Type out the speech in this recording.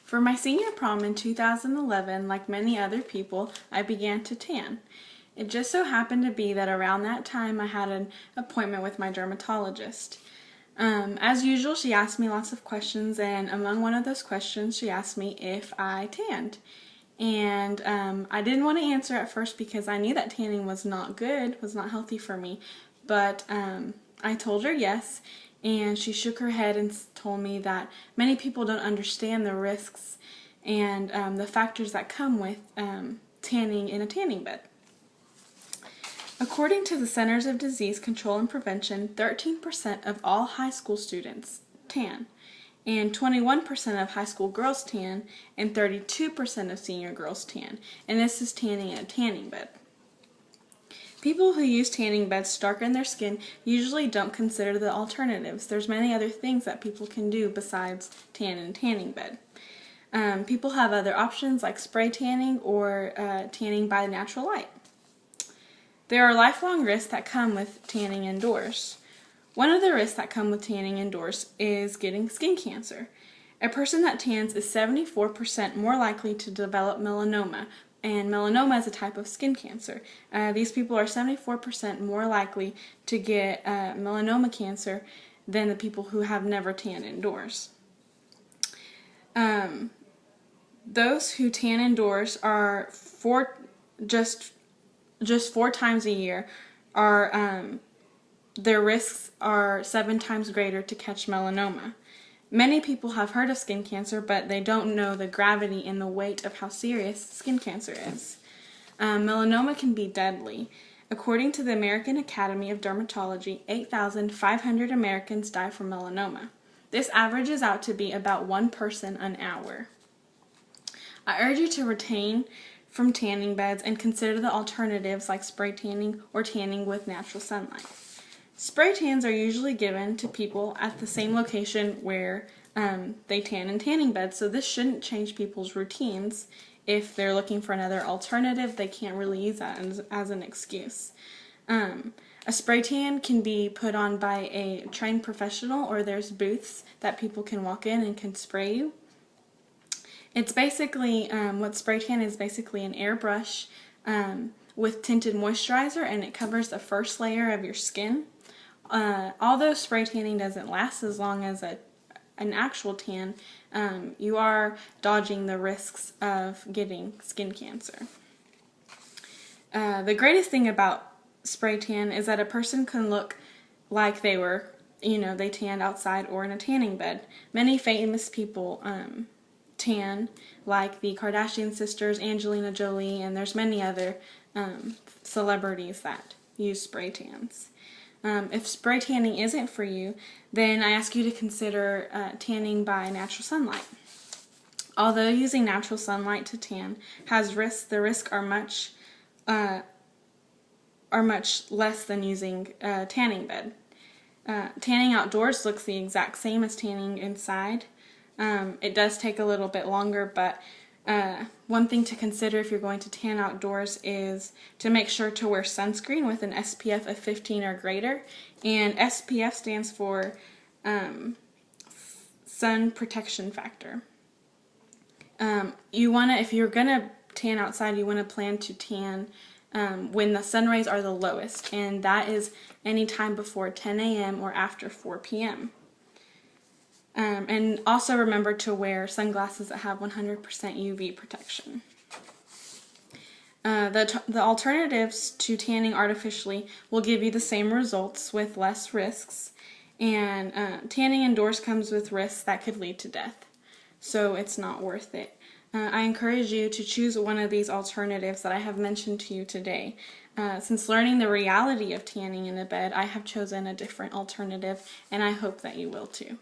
For my senior prom in 2011, like many other people, I began to tan. It just so happened to be that around that time I had an appointment with my dermatologist. As usual, she asked me lots of questions, and among one of those questions, she asked me if I tanned. And I didn't want to answer at first because I knew that tanning was not good, was not healthy for me. But I told her yes, and she shook her head and told me that many people don't understand the risks and the factors that come with tanning in a tanning bed. According to the Centers of Disease Control and Prevention, 13% of all high school students tan, and 21% of high school girls tan, and 32% of senior girls tan, and this is tanning in a tanning bed. People who use tanning beds to darken their skin usually don't consider the alternatives. There's many other things that people can do besides tan in a tanning bed. People have other options like spray tanning or tanning by natural light. There are lifelong risks that come with tanning indoors. One of the risks that come with tanning indoors is getting skin cancer. A person that tans is 74% more likely to develop melanoma, and melanoma is a type of skin cancer. These people are 74% more likely to get melanoma cancer than the people who have never tanned indoors. Those who tan indoors are just 4 times a year their risks are 7 times greater to catch melanoma. Many people have heard of skin cancer, but they don't know the gravity and the weight of how serious skin cancer is. Melanoma can be deadly. According to the American Academy of Dermatology, 8,500 Americans die from melanoma. This averages out to be about 1 person an hour. I urge you to refrain from tanning beds and consider the alternatives like spray tanning or tanning with natural sunlight. Spray tans are usually given to people at the same location where they tan in tanning beds, so this shouldn't change people's routines. If they're looking for another alternative, they can't really use that as an excuse. A spray tan can be put on by a trained professional, or there's booths that people can walk in and can spray you. It's basically, what spray tan is basically an airbrush with tinted moisturizer, and it covers the first layer of your skin. Although spray tanning doesn't last as long as an actual tan, you are dodging the risks of getting skin cancer. The greatest thing about spray tan is that a person can look like they were, they tanned outside or in a tanning bed. Many famous people tan, like the Kardashian sisters, Angelina Jolie, and there's many other celebrities that use spray tans. If spray tanning isn't for you, then I ask you to consider tanning by natural sunlight. Although using natural sunlight to tan has risks, the risks are much less than using a tanning bed. Tanning outdoors looks the exact same as tanning inside. It does take a little bit longer, but one thing to consider if you're going to tan outdoors is to make sure to wear sunscreen with an SPF of 15 or greater. And SPF stands for sun protection factor. If you're going to tan outside, you want to plan to tan when the sun rays are the lowest, and that is any time before 10 a.m. or after 4 p.m. And also remember to wear sunglasses that have 100% UV protection. The alternatives to tanning artificially will give you the same results with less risks, and tanning indoors comes with risks that could lead to death, so it's not worth it. I encourage you to choose one of these alternatives that I have mentioned to you today. Since learning the reality of tanning in a bed, I have chosen a different alternative, and I hope that you will too.